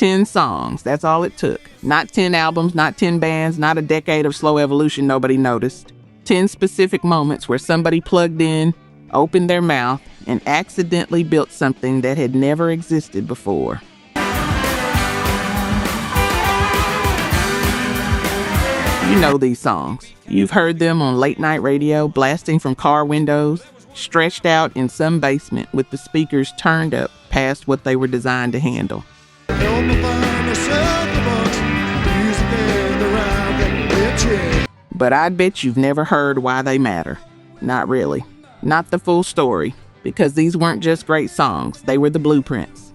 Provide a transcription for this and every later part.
10 songs, that's all it took. Not 10 albums, not 10 bands, not a decade of slow evolution nobody noticed. 10 specific moments where somebody plugged in, opened their mouth, and accidentally built something that had never existed before. You know these songs. You've heard them on late night radio, blasting from car windows, stretched out in some basement with the speakers turned up past what they were designed to handle. But I'd bet you've never heard why they matter. Not really. Not the full story, because these weren't just great songs, they were the blueprints.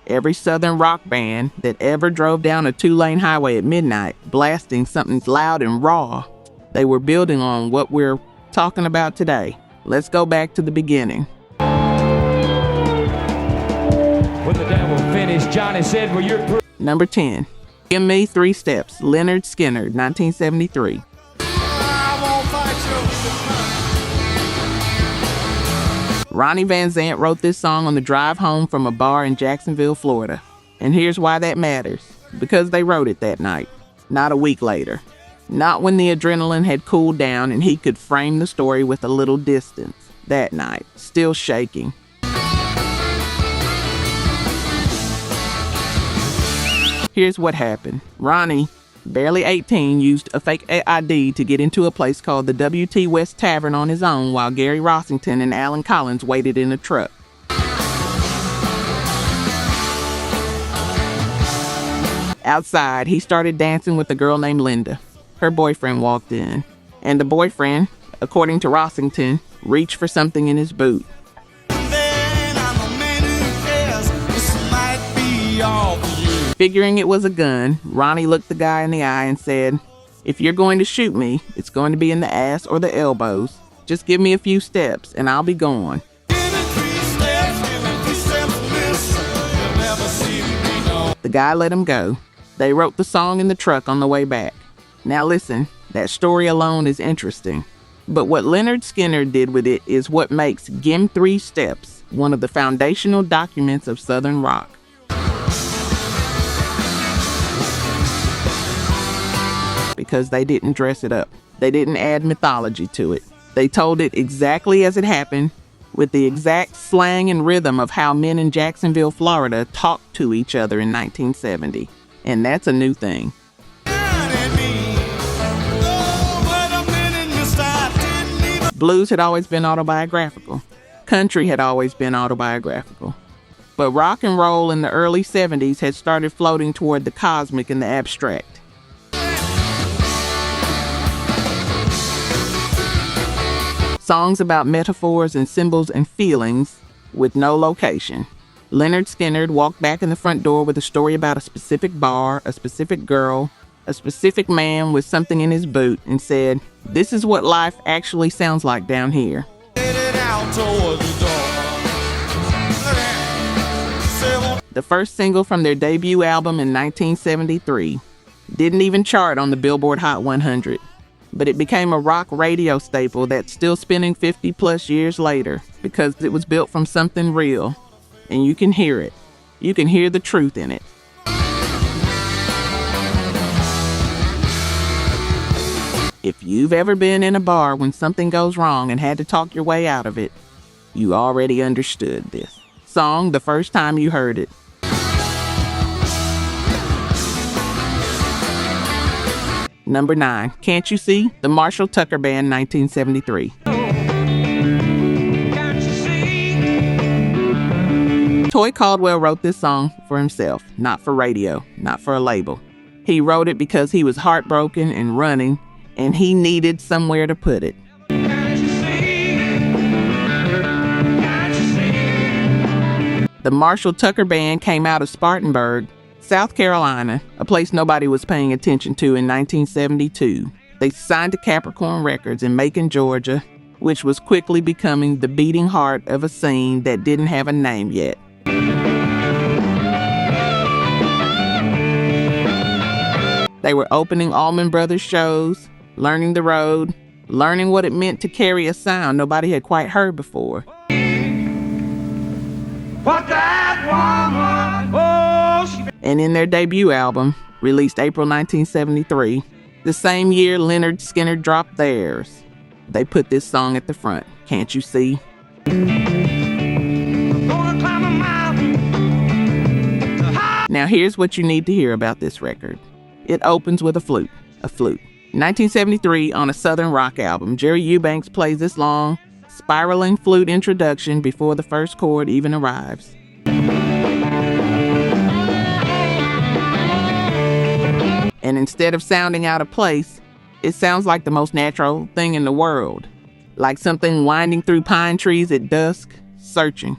Every southern rock band that ever drove down a 2-lane highway at midnight, blasting something loud and raw, they were building on what we're talking about today. Let's go back to the beginning. When the devil finished, Johnny said, well, you're... Number 10, Gimme 3 Steps, Lynyrd Skynyrd, 1973. Ronnie Van Zant wrote this song on the drive home from a bar in Jacksonville, Florida. And here's why that matters. Because they wrote it that night, not a week later. Not when the adrenaline had cooled down and he could frame the story with a little distance. That night, still shaking. Here's what happened. Ronnie, barely 18, used a fake ID to get into a place called the WT West Tavern on his own while Gary Rossington and Alan Collins waited in a truck. Outside, he started dancing with a girl named Linda. Her boyfriend walked in, and the boyfriend, according to Rossington, reached for something in his boot. Figuring it was a gun, Ronnie looked the guy in the eye and said, "If you're going to shoot me, it's going to be in the ass or the elbows. Just give me a few steps and I'll be gone." The guy let him go. They wrote the song in the truck on the way back. Now listen, that story alone is interesting. But what Lynyrd Skynyrd did with it is what makes Gimme 3 Steps one of the foundational documents of Southern rock. Because they didn't dress it up. They didn't add mythology to it. They told it exactly as it happened, with the exact slang and rhythm of how men in Jacksonville, Florida talked to each other in 1970. And that's a new thing. Blues had always been autobiographical. Country had always been autobiographical. But rock and roll in the early 70s had started floating toward the cosmic and the abstract. Songs about metaphors and symbols and feelings with no location. Lynyrd Skynyrd walked back in the front door with a story about a specific bar, a specific girl, a specific man with something in his boot, and said, "This is what life actually sounds like down here." The first single from their debut album in 1973 didn't even chart on the Billboard Hot 100. But it became a rock radio staple that's still spinning 50 plus years later because it was built from something real. And you can hear it. You can hear the truth in it. If you've ever been in a bar when something goes wrong and had to talk your way out of it, you already understood this song the first time you heard it. Number 9, Can't You See? The Marshall Tucker Band, 1973. Toy Caldwell wrote this song for himself, not for radio, not for a label. He wrote it because he was heartbroken and running, and he needed somewhere to put it. The Marshall Tucker Band came out of Spartanburg, South Carolina, a place nobody was paying attention to in 1972. They signed to Capricorn Records in Macon, Georgia, which was quickly becoming the beating heart of a scene that didn't have a name yet. They were opening Allman Brothers shows, learning the road, learning what it meant to carry a sound nobody had quite heard before. And in their debut album, released April 1973, the same year Lynyrd Skynyrd dropped theirs, they put this song at the front, Can't You See? Now here's what you need to hear about this record. It opens with a flute. In 1973, on a Southern rock album, Jerry Eubanks plays this long, spiraling flute introduction before the first chord even arrives. And instead of sounding out of place, it sounds like the most natural thing in the world, like something winding through pine trees at dusk, searching.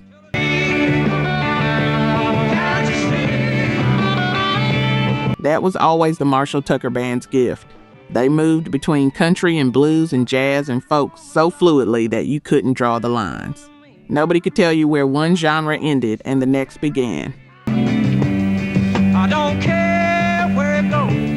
That was always the Marshall Tucker Band's gift. They moved between country and blues and jazz and folk so fluidly that you couldn't draw the lines. Nobody could tell you where one genre ended and the next began. I don't care where it goes.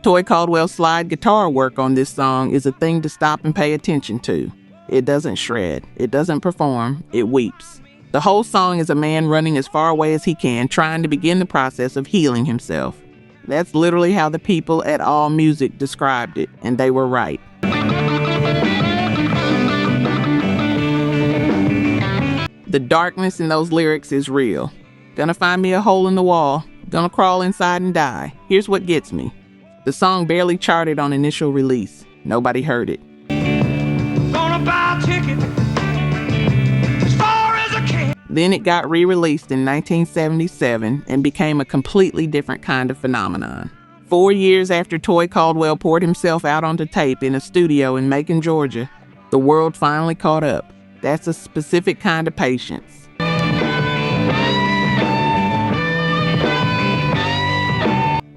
Toy Caldwell's slide guitar work on this song is a thing to stop and pay attention to. It doesn't shred, it doesn't perform, it weeps. The whole song is a man running as far away as he can, trying to begin the process of healing himself. That's literally how the people at All Music described it, and they were right. The darkness in those lyrics is real. Gonna find me a hole in the wall, gonna crawl inside and die. Here's what gets me. The song barely charted on initial release. Nobody heard it. Gonna buy a ticket as far as I can. Then it got re-released in 1977 and became a completely different kind of phenomenon. 4 years after Toy Caldwell poured himself out onto tape in a studio in Macon, Georgia, the world finally caught up. That's a specific kind of patience.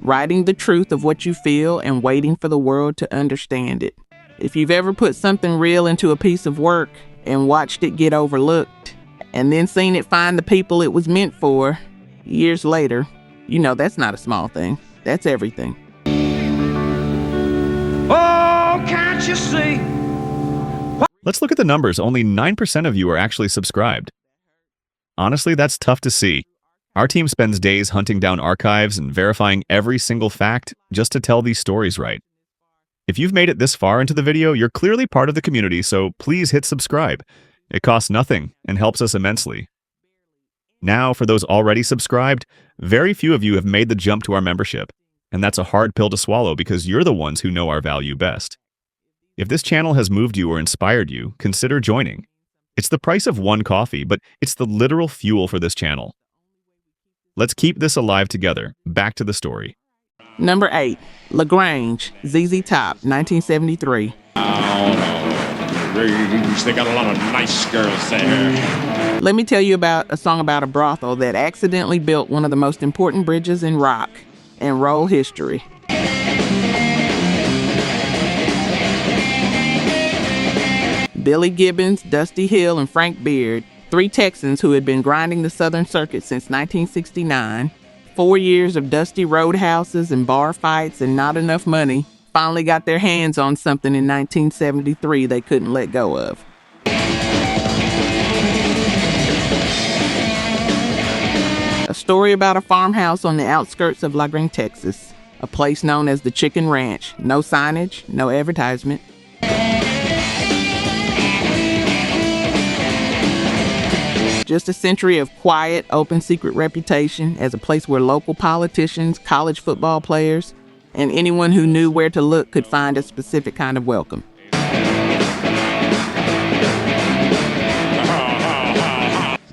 Writing the truth of what you feel and waiting for the world to understand it. If you've ever put something real into a piece of work and watched it get overlooked, and then seen it find the people it was meant for years later, you know that's not a small thing. That's everything. Oh, can't you see? Let's look at the numbers. Only 9% of you are actually subscribed. Honestly, that's tough to see. Our team spends days hunting down archives and verifying every single fact just to tell these stories right. If you've made it this far into the video, you're clearly part of the community, so please hit subscribe. It costs nothing and helps us immensely. Now, for those already subscribed, very few of you have made the jump to our membership, and that's a hard pill to swallow because you're the ones who know our value best. If this channel has moved you or inspired you, consider joining. It's the price of one coffee, but it's the literal fuel for this channel. Let's keep this alive together. Back to the story. Number 8, Grange, ZZ Top, 1973. They got a lot of nice girls there. Let me tell you about a song about a brothel that accidentally built one of the most important bridges in rock and roll history. Billy Gibbons, Dusty Hill, and Frank Beard, 3 Texans who had been grinding the Southern Circuit since 1969, 4 years of dusty roadhouses and bar fights and not enough money, finally got their hands on something in 1973 they couldn't let go of. A story about a farmhouse on the outskirts of Grange, Texas, a place known as the Chicken Ranch. No signage, no advertisement. Just a century of quiet, open secret reputation as a place where local politicians, college football players, and anyone who knew where to look could find a specific kind of welcome.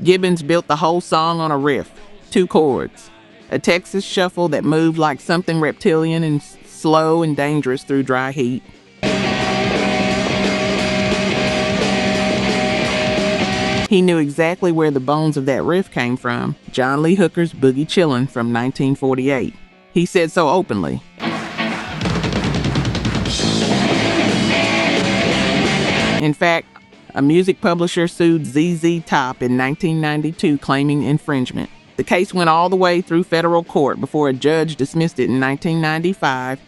Gibbons built the whole song on a riff, 2 chords, a Texas shuffle that moved like something reptilian and slow and dangerous through dry heat. He knew exactly where the bones of that riff came from, John Lee Hooker's Boogie Chillin' from 1948. He said so openly. In fact, a music publisher sued ZZ Top in 1992 claiming infringement. The case went all the way through federal court before a judge dismissed it in 1995.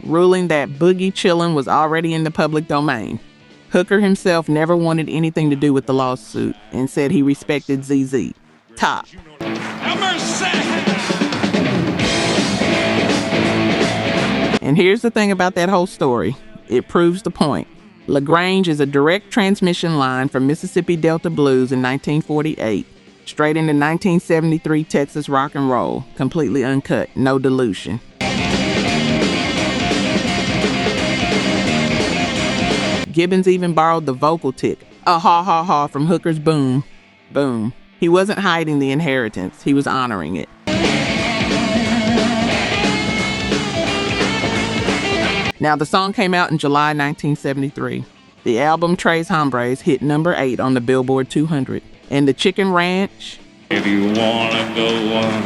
Ruling that Boogie Chillin' was already in the public domain. Hooker himself never wanted anything to do with the lawsuit and said he respected ZZ. Top. And here's the thing about that whole story. It proves the point. Grange is a direct transmission line from Mississippi Delta blues in 1948, straight into 1973 Texas rock and roll, completely uncut, no dilution. Gibbons even borrowed the vocal tick, a ha ha ha from Hooker's boom, boom. He wasn't hiding the inheritance, he was honoring it. Now, the song came out in July 1973. The album Tres Hombres hit number 8 on the Billboard 200. And the Chicken Ranch, If you wanna go on,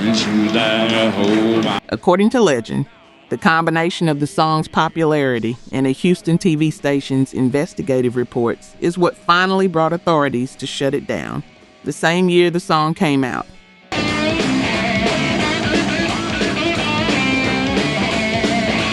you down a hole. According to legend, the combination of the song's popularity and a Houston TV station's investigative reports is what finally brought authorities to shut it down. The same year the song came out.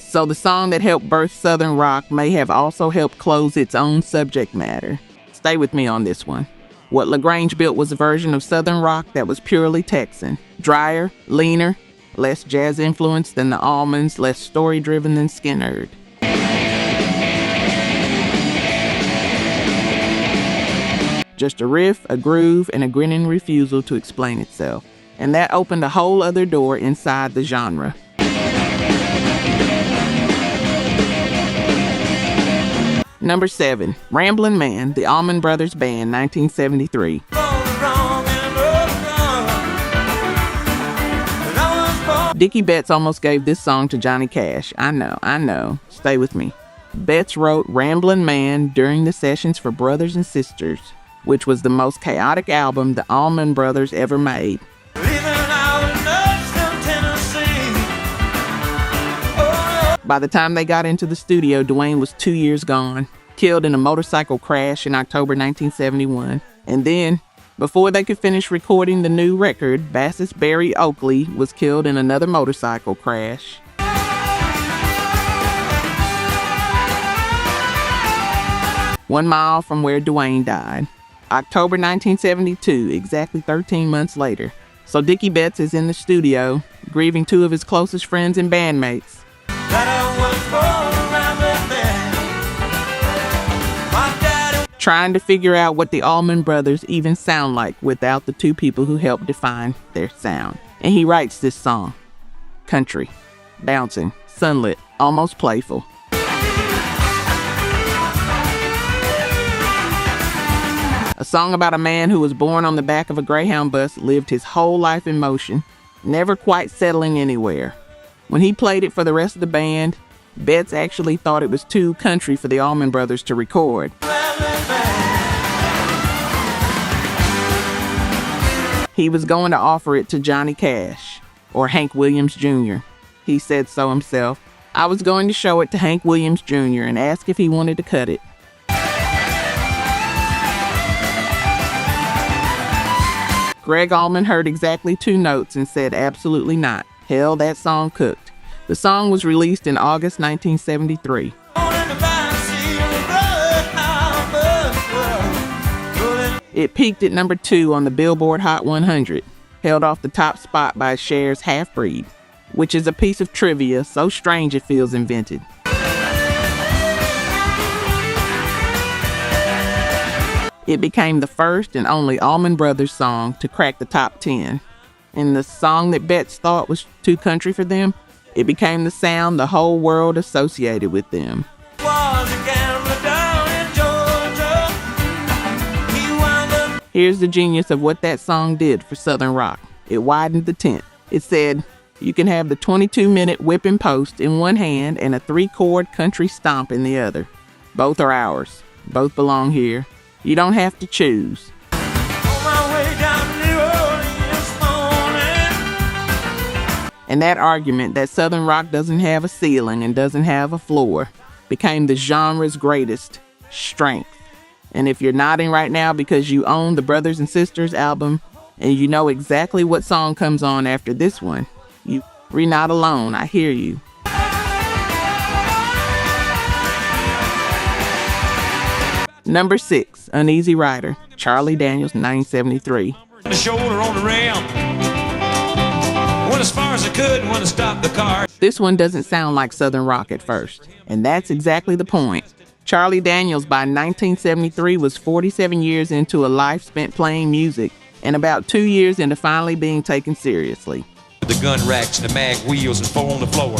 So the song that helped birth Southern rock may have also helped close its own subject matter. Stay with me on this one. What Grange built was a version of Southern rock that was purely Texan. Drier, leaner, less jazz influenced than the Allmans, less story-driven than Skinnerd. Just a riff, a groove, and a grinning refusal to explain itself. And that opened a whole other door inside the genre. Number 7, Ramblin' Man, the Allman Brothers Band, 1973. Dickie Betts almost gave this song to Johnny Cash. I know. Stay with me. Betts wrote Ramblin' Man during the sessions for Brothers and Sisters, which was the most chaotic album the Allman Brothers ever made. By the time they got into the studio, Duane was 2 years gone, killed in a motorcycle crash in October 1971. And then, before they could finish recording the new record, bassist Barry Oakley was killed in another motorcycle crash. One mile from where Duane died. October 1972, exactly 13 months later. So Dickie Betts is in the studio, grieving 2 of his closest friends and bandmates. Trying to figure out what the Allman Brothers even sound like without the 2 people who helped define their sound. And he writes this song. Country. Bouncing. Sunlit. Almost playful. A song about a man who was born on the back of a Greyhound bus, lived his whole life in motion, never quite settling anywhere. When he played it for the rest of the band, Betts actually thought it was too country for the Allman Brothers to record. He was going to offer it to Johnny Cash or Hank Williams Jr. He said so himself. I was going to show it to Hank Williams Jr. and ask if he wanted to cut it. Gregg Allman heard exactly 2 notes and said absolutely not. Hell, that song cooked. The song was released in August 1973. It peaked at number 2 on the Billboard Hot 100, held off the top spot by Cher's Half Breed, which is a piece of trivia so strange it feels invented. It became the first and only Allman Brothers song to crack the top 10. And the song that Betts thought was too country for them, it became the sound the whole world associated with them. Here's the genius of what that song did for Southern rock. It widened the tent. It said, you can have the 22-minute whipping post in one hand and a 3-chord country stomp in the other. Both are ours. Both belong here. You don't have to choose. And that argument that Southern rock doesn't have a ceiling and doesn't have a floor became the genre's greatest strength. And if you're nodding right now because you own the Brothers and Sisters album and you know exactly what song comes on after this one, you're not alone. I hear you. Number 6, Uneasy Rider, Charlie Daniels, 1973. The shoulder on the rim. Went as far as I could and went to stop the car. This one doesn't sound like Southern rock at first, and that's exactly the point. Charlie Daniels by 1973 was 47 years into a life spent playing music and about 2 years into finally being taken seriously. The gun racks and the mag wheels and four on the floor.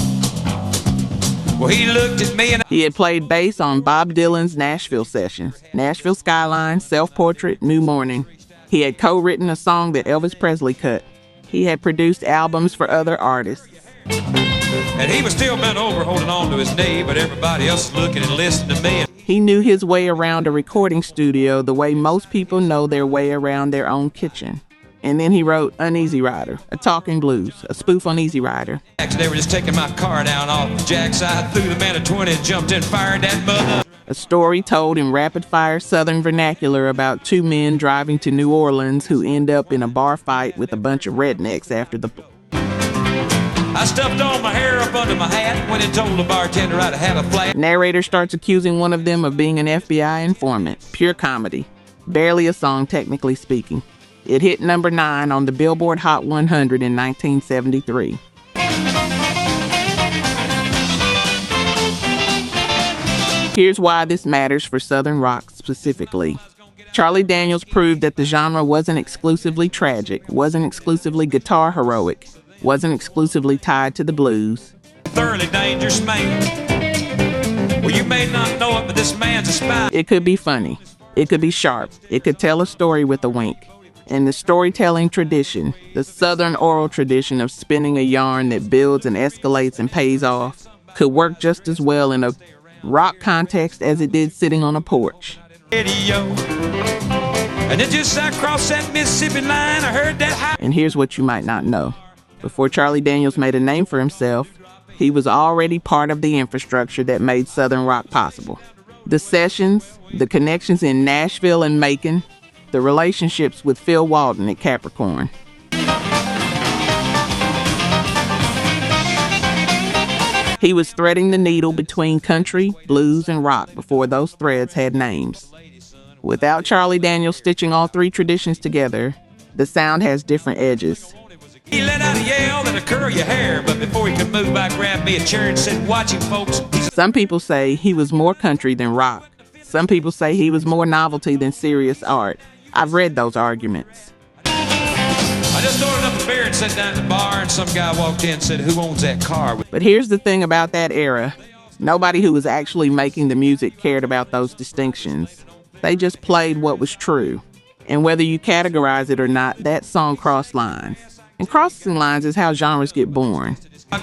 Well, he looked at me and He had played bass on Bob Dylan's Nashville sessions, Nashville Skyline, Self-Portrait, New Morning. He had co-written a song that Elvis Presley cut. He had produced albums for other artists. and he was still bent over holding on to his knee, but everybody else was looking and listening to me. He knew his way around a recording studio the way most people know their way around their own kitchen. And then he wrote Uneasy Rider, a talking blues, a spoof on Easy Rider. They were just taking my car down off Jack's. I threw the man at 20 and jumped in, fired that mother. A story told in rapid-fire Southern vernacular about two men driving to New Orleans who end up in a bar fight with a bunch of rednecks after the... I stuffed all my hair up under my hat, went and told the bartender I'd had a flat. Narrator starts accusing one of them of being an FBI informant. Pure comedy. Barely a song, technically speaking. It hit number 9 on the Billboard Hot 100 in 1973. Here's why this matters for Southern rock specifically. Charlie Daniels proved that the genre wasn't exclusively tragic, wasn't exclusively guitar heroic, wasn't exclusively tied to the blues. Thoroughly dangerous man. Well, you may not know it, but this man's a spy. It could be funny. It could be sharp. It could tell a story with a wink. And the storytelling tradition, the Southern oral tradition of spinning a yarn that builds and escalates and pays off, could work just as well in a rock context as it did sitting on a porch. Radio. And then just across that Mississippi line, I heard that high. And here's what you might not know. Before Charlie Daniels made a name for himself, he was already part of the infrastructure that made Southern rock possible. The sessions, the connections in Nashville and Macon, the relationships with Phil Walden at Capricorn. He was threading the needle between country, blues, and rock before those threads had names. Without Charlie Daniels stitching all three traditions together, the sound has different edges. He let out a yell that'll curl your hair, but before he could move, I grabbed me a chair and said, "Watch him, folks." Some people say he was more country than rock. Some people say he was more novelty than serious art. I've read those arguments. I just ordered up a beer and sat down at the bar, and some guy walked in and said, "Who owns that car?" But here's the thing about that era. Nobody who was actually making the music cared about those distinctions. They just played what was true. And whether you categorize it or not, that song crossed lines. And crossing lines is how genres get born.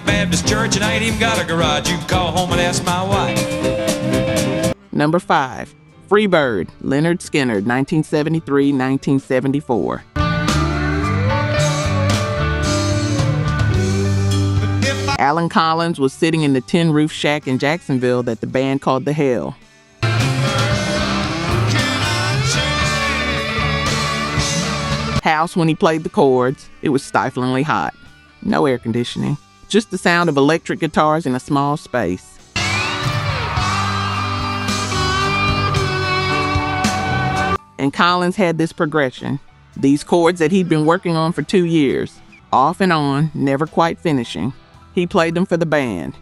Baptist church, and I ain't even got a garage. You can call home and ask my wife. Number 5, Free Bird, Leonard Skinner, 1973-1974. Alan Collins was sitting in the tin roof shack in Jacksonville that the band called The Hell. House when he played the chords, it was stiflingly hot. No air conditioning, just the sound of electric guitars in a small space. And Collins had this progression, these chords that he'd been working on for 2 years, off and on, never quite finishing. He played them for the band.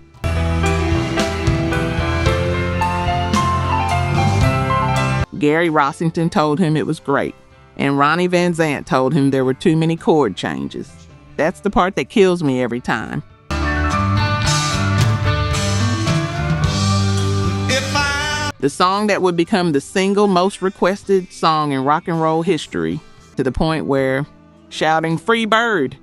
Gary Rossington told him it was great, and Ronnie Van Zant told him there were too many chord changes. That's the part that kills me every time. The song that would become the single most requested song in rock and roll history, to the point where shouting "Free Bird"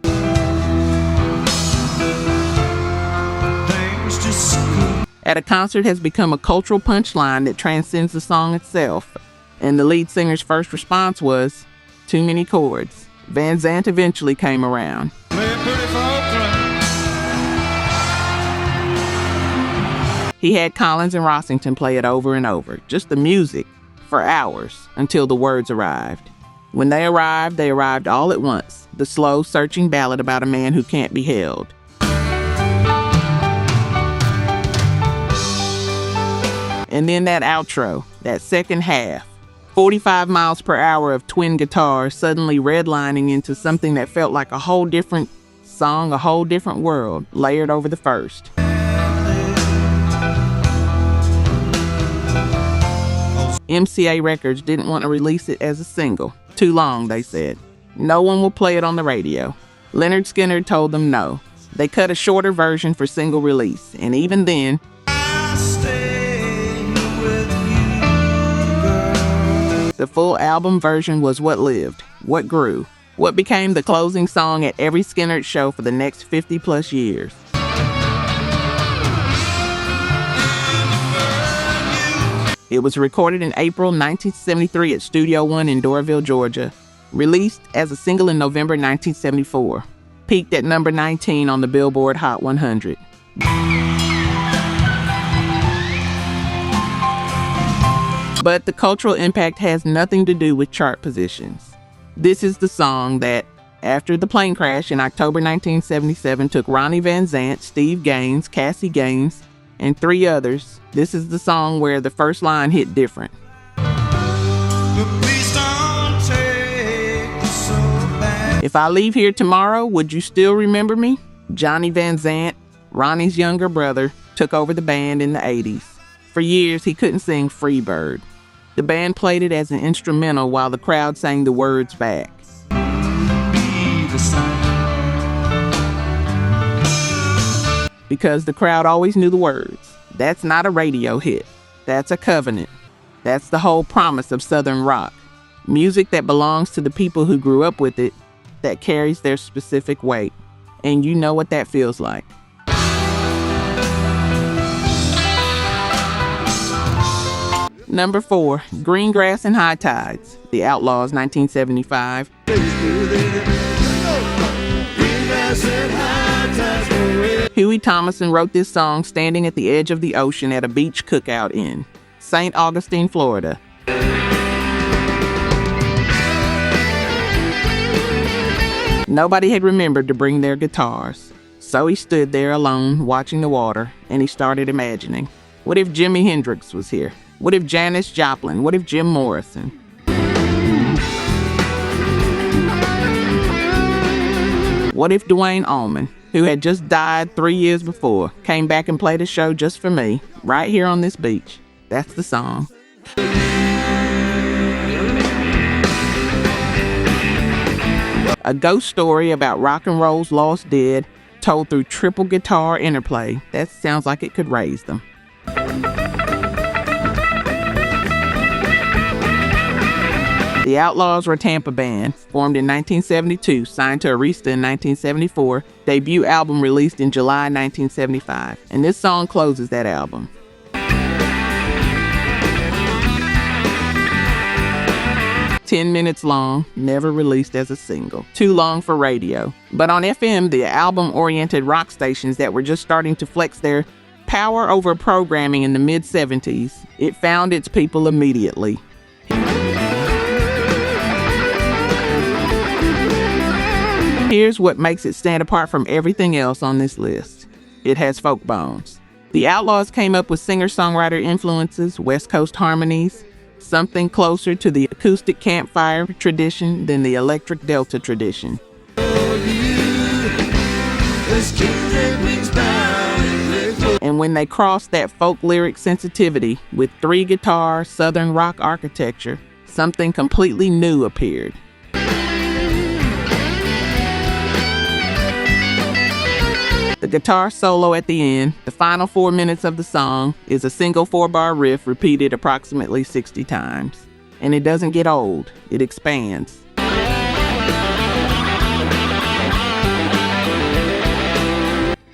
at a concert has become a cultural punchline that transcends the song itself. And the lead singer's first response was, "Too many chords." Van Zant eventually came around. He had Collins and Rossington play it over and over, just the music, for hours, until the words arrived. When they arrived all at once, the slow, searching ballad about a man who can't be held. And then that outro, that second half, 45 miles per hour of twin guitars suddenly redlining into something that felt like a whole different song, a whole different world, layered over the first. MCA Records didn't want to release it as a single. Too long, they said. No one will play it on the radio. Lynyrd Skynyrd told them no. They cut a shorter version for single release, and even then, the full album version was what lived, what grew, what became the closing song at every Skynyrd show for the next 50 plus years. It was recorded in April 1973 at Studio One in Doraville, Georgia, released as a single in November 1974, peaked at number 19 on the Billboard Hot 100. But the cultural impact has nothing to do with chart positions. This is the song that, after the plane crash in October 1977, took Ronnie Van Zant, Steve Gaines, Cassie Gaines, and 3 others. This is the song where the first line hit different. If I leave here tomorrow, would you still remember me? Johnny Van Zant, Ronnie's younger brother, took over the band in the 80s. For years, he couldn't sing Free Bird. The band played it as an instrumental while the crowd sang the words back. Because the crowd always knew the words. That's not a radio hit. That's a covenant. That's the whole promise of Southern rock. Music that belongs to the people who grew up with it, that carries their specific weight. And you know what that feels like. Number 4, Green Grass and High Tides, The Outlaws, 1975. Huey Thomason wrote this song standing at the edge of the ocean at a beach cookout in St. Augustine, Florida. Nobody had remembered to bring their guitars, so he stood there alone watching the water, and he started imagining. What if Jimi Hendrix was here? What if Janis Joplin? What if Jim Morrison? What if Gregg Allman, who had just died 3 years before, came back and played a show just for me, right here on this beach? That's the song. A ghost story about rock and roll's lost dead, told through triple guitar interplay. That sounds like it could raise them. The Outlaws were a Tampa band, formed in 1972, signed to Arista in 1974, debut album released in July 1975, and this song closes that album. "10 minutes long, never released as a single. Too long for radio." But on FM, the album-oriented rock stations that were just starting to flex their power over programming in the mid-70s, it found its people immediately. Here's what makes it stand apart from everything else on this list. It has folk bones. The Outlaws came up with singer-songwriter influences, West Coast harmonies, something closer to the acoustic campfire tradition than the electric Delta tradition. And when they crossed that folk lyric sensitivity with 3-guitar Southern rock architecture, something completely new appeared. The guitar solo at the end, the final 4 minutes of the song, is a single 4-bar riff repeated approximately 60 times. And it doesn't get old, it expands.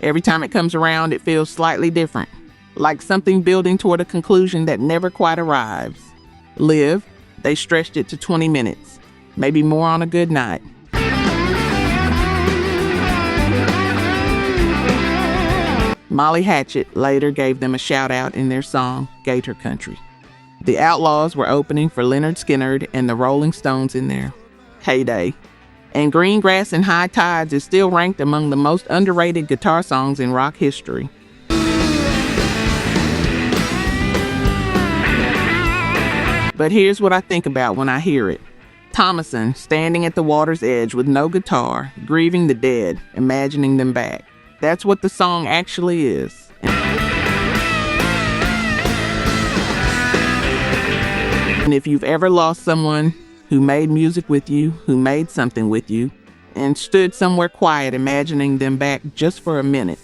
Every time it comes around, it feels slightly different, like something building toward a conclusion that never quite arrives. Live, they stretched it to 20 minutes, maybe more on a good night. Molly Hatchet later gave them a shout-out in their song, Gator Country. The Outlaws were opening for Lynyrd Skynyrd and the Rolling Stones in their heyday. And Green Grass and High Tides is still ranked among the most underrated guitar songs in rock history. But here's what I think about when I hear it. Thomason standing at the water's edge with no guitar, grieving the dead, imagining them back. That's what the song actually is. And if you've ever lost someone who made music with you, who made something with you, and stood somewhere quiet imagining them back just for a minute,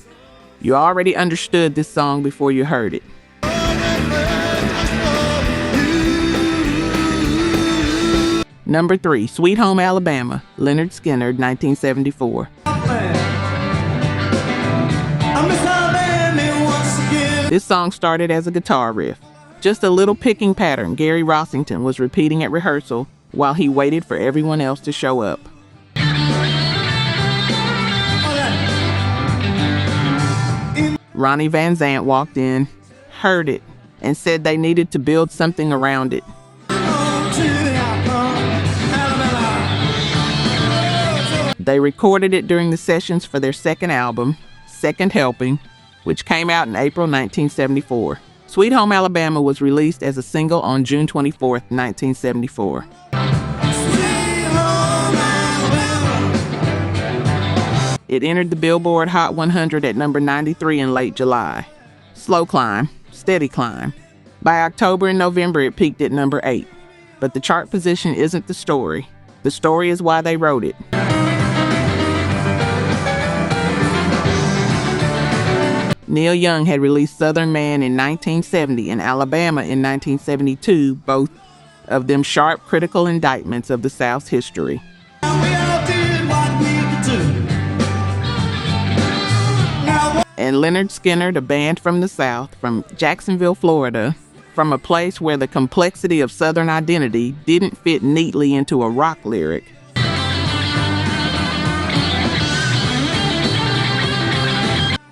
you already understood this song before you heard it. Number 3, Sweet Home Alabama, Lynyrd Skynyrd, 1974. This song started as a guitar riff. Just a little picking pattern Gary Rossington was repeating at rehearsal while he waited for everyone else to show up. Ronnie Van Zant walked in, heard it, and said they needed to build something around it. They recorded it during the sessions for their second album, Second Helping, which came out in April 1974. Sweet Home Alabama was released as a single on June 24, 1974. It entered the Billboard Hot 100 at number 93 in late July. Slow climb, steady climb. By October and November, it peaked at number 8. But the chart position isn't the story. The story is why they wrote it. Neil Young had released Southern Man in 1970 and Alabama in 1972, both of them sharp critical indictments of the South's history. And Lynyrd Skynyrd, a band from the South, from Jacksonville, Florida, from a place where the complexity of Southern identity didn't fit neatly into a rock lyric.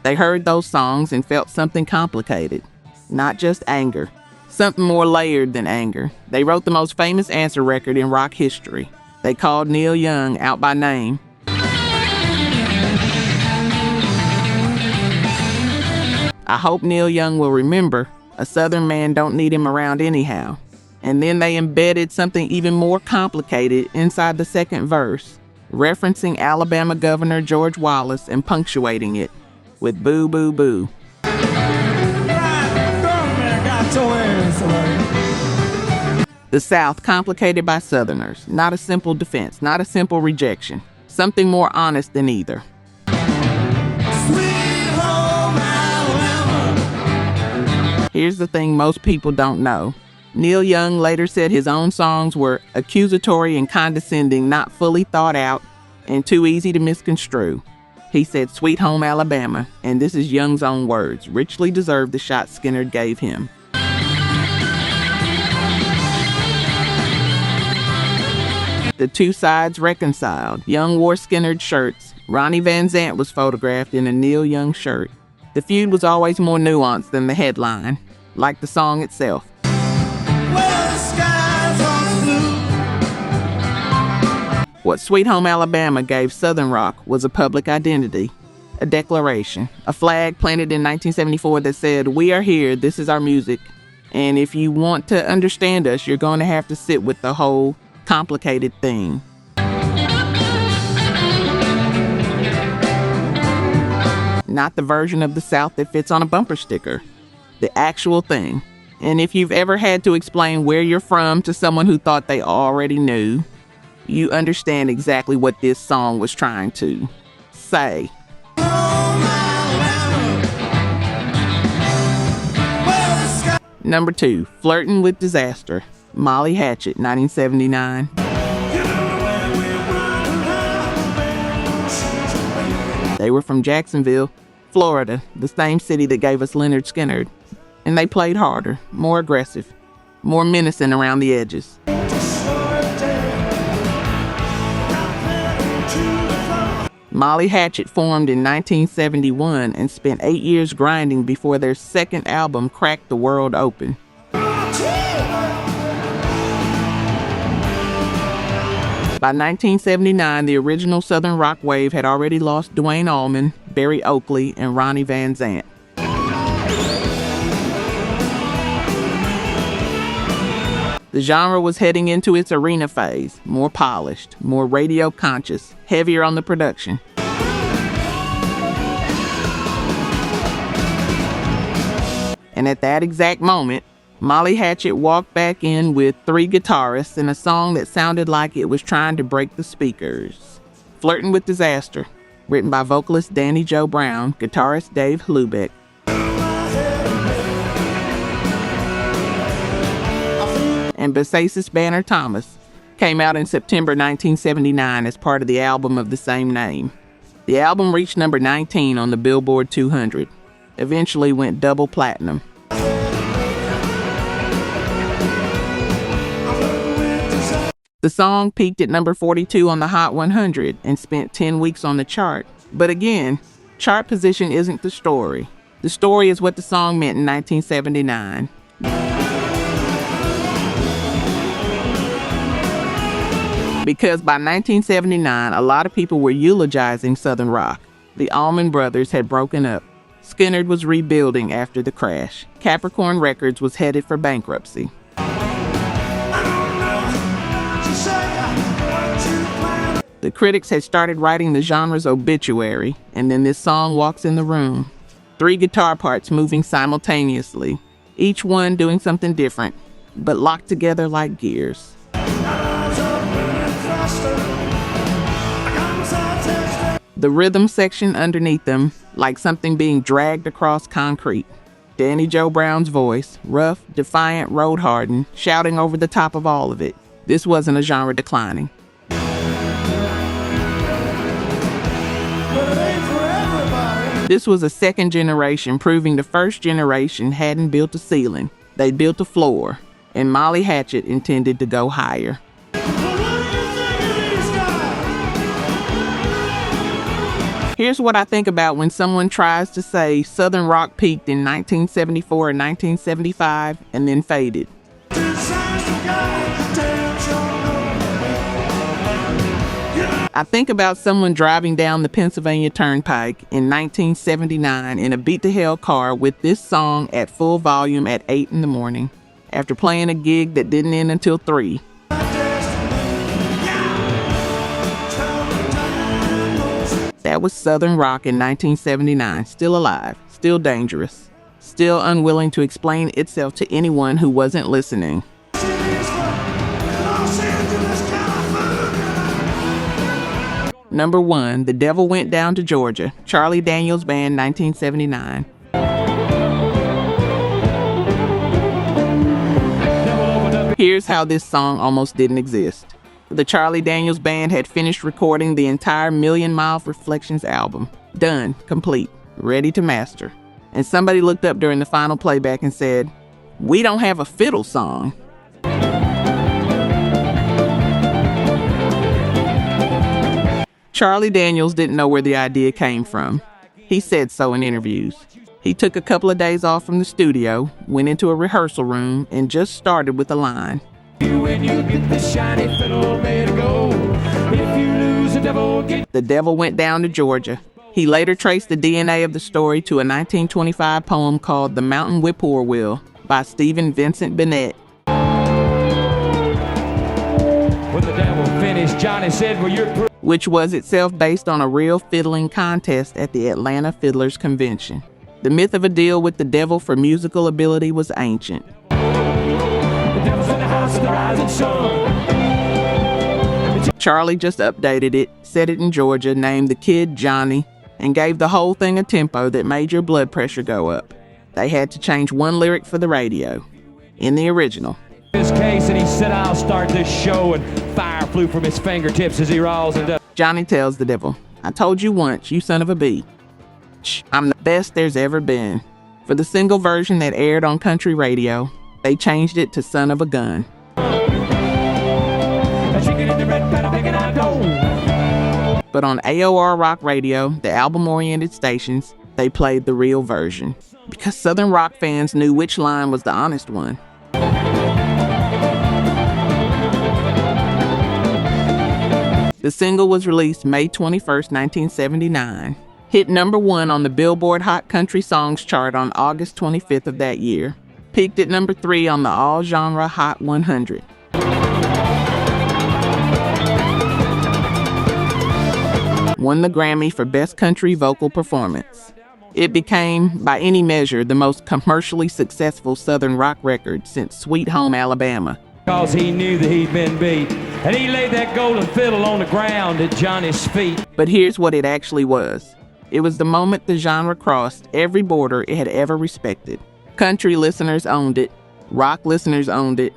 They heard those songs and felt something complicated, not just anger, something more layered than anger. They wrote the most famous answer record in rock history. They called Neil Young out by name. I hope Neil Young will remember, a Southern man don't need him around anyhow. And then they embedded something even more complicated inside the second verse, referencing Alabama Governor George Wallace and punctuating it with boo, boo, boo. The South complicated by Southerners, not a simple defense, not a simple rejection, something more honest than either. Here's the thing most people don't know. Neil Young later said his own songs were accusatory and condescending, not fully thought out, and too easy to misconstrue. He said Sweet Home Alabama, and this is Young's own words, richly deserved the shot Skynyrd gave him. The two sides reconciled. Young wore Skynyrd shirts. Ronnie Van Zant was photographed in a Neil Young shirt. The feud was always more nuanced than the headline, like the song itself. What Sweet Home Alabama gave Southern rock was a public identity, a declaration, a flag planted in 1974 that said, "We are here, this is our music, and if you want to understand us, you're going to have to sit with the whole complicated thing." Not the version of the South that fits on a bumper sticker, the actual thing. And if you've ever had to explain where you're from to someone who thought they already knew, you understand exactly what this song was trying to say. Number 2, Flirtin with Disaster, Molly Hatchet, 1979. They were from Jacksonville, Florida, the same city that gave us Lynyrd Skynyrd. And they played harder, more aggressive, more menacing around the edges. Molly Hatchet formed in 1971 and spent 8 years grinding before their second album cracked the world open. By 1979, the original Southern rock wave had already lost Gregg Allman, Barry Oakley, and Ronnie Van Zant. The genre was heading into its arena phase, more polished, more radio conscious, heavier on the production. And at that exact moment, Molly Hatchet walked back in with 3 guitarists and a song that sounded like it was trying to break the speakers. Flirtin' with Disaster, written by vocalist Danny Joe Brown, guitarist Dave Hlubeck. And bassist Banner Thomas, came out in September 1979 as part of the album of the same name. The album reached number 19 on the Billboard 200, eventually went double platinum. The song peaked at number 42 on the Hot 100 and spent 10 weeks on the chart. But again, chart position isn't the story. The story is what the song meant in 1979. Because by 1979, a lot of people were eulogizing Southern rock. The Allman Brothers had broken up. Skynyrd was rebuilding after the crash. Capricorn Records was headed for bankruptcy. The critics had started writing the genre's obituary, and then this song walks in the room. 3 guitar parts moving simultaneously, each one doing something different, but locked together like gears. The rhythm section underneath them, like something being dragged across concrete. Danny Joe Brown's voice, rough, defiant, road-hardened, shouting over the top of all of it. This wasn't a genre declining. This was a second generation proving the first generation hadn't built a ceiling. They'd built a floor, and Molly Hatchet intended to go higher. Here's what I think about when someone tries to say Southern rock peaked in 1974 and 1975 and then faded. I think about someone driving down the Pennsylvania Turnpike in 1979 in a beat-to-hell car with this song at full volume at 8 in the morning after playing a gig that didn't end until 3. That was Southern rock in 1979, still alive, still dangerous, still unwilling to explain itself to anyone who wasn't listening. Number 1, The Devil Went Down to Georgia, Charlie Daniels Band, 1979. Here's how this song almost didn't exist. The Charlie Daniels Band had finished recording the entire Million Mile Reflections album. Done, complete, ready to master. And somebody looked up during the final playback and said, "We don't have a fiddle song." Charlie Daniels didn't know where the idea came from. He said so in interviews. He took a couple of days off from the studio, went into a rehearsal room, and just started with a line. When you get the shiny fiddle made to go. If you lose, the devil went down to Georgia. He later traced the DNA of the story to a 1925 poem called The Mountain Whippoorwill by Stephen Vincent Bennett. When the devil finished, Johnny said, "Well, you're..." Which was itself based on a real fiddling contest at the Atlanta Fiddlers Convention. The myth of a deal with the devil for musical ability was ancient. Charlie just updated it, set it in Georgia, named the kid Johnny, and gave the whole thing a tempo that made your blood pressure go up. They had to change one lyric for the radio. In the original, His case, and he said, "I'll start this show," and fire flew from his fingertips as he rolls and does. Johnny tells the devil, "I told you once, you son of a bee. I'm the best there's ever been." For the single version that aired on country radio, they changed it to Son of a Gun. But on AOR Rock Radio, the album-oriented stations, they played the real version, because Southern rock fans knew which line was the honest one. The single was released May 21st, 1979. Hit number 1 on the Billboard Hot Country Songs chart on August 25th of that year. Peaked at number 3 on the all-genre Hot 100. Won the Grammy for Best Country Vocal Performance. It became, by any measure, the most commercially successful Southern rock record since Sweet Home Alabama. Cause he knew that he'd been beat, and he laid that golden fiddle on the ground at Johnny's feet. But here's what it actually was. It was the moment the genre crossed every border it had ever respected. Country listeners owned it. Rock listeners owned it.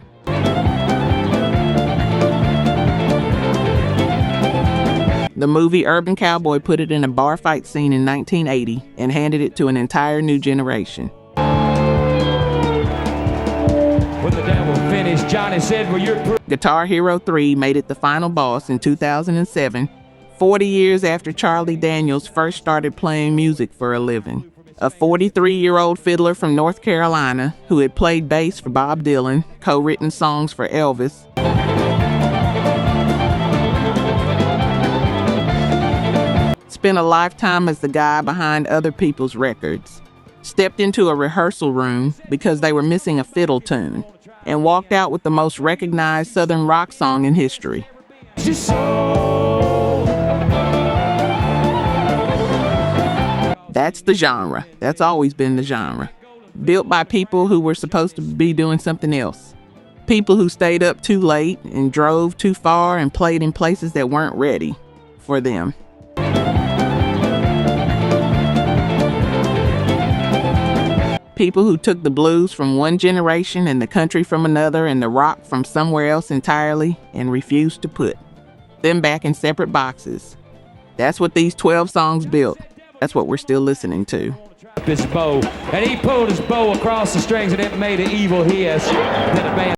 The movie Urban Cowboy put it in a bar fight scene in 1980 and handed it to an entire new generation. When the devil finished, Johnny said, well, you're Guitar Hero 3 made it the final boss in 2007, 40 years after Charlie Daniels first started playing music for a living. A 43-year-old fiddler from North Carolina who had played bass for Bob Dylan, co-written songs for Elvis, spent a lifetime as the guy behind other people's records, stepped into a rehearsal room because they were missing a fiddle tune, and walked out with the most recognized Southern rock song in history. That's the genre. That's always been the genre. Built by people who were supposed to be doing something else. People who stayed up too late and drove too far and played in places that weren't ready for them. People who took the blues from one generation and the country from another and the rock from somewhere else entirely and refused to put them back in separate boxes. That's what these 12 songs built. That's what we're still listening to. his bow, and he pulled his bow across the strings and it made an evil hiss. Then a band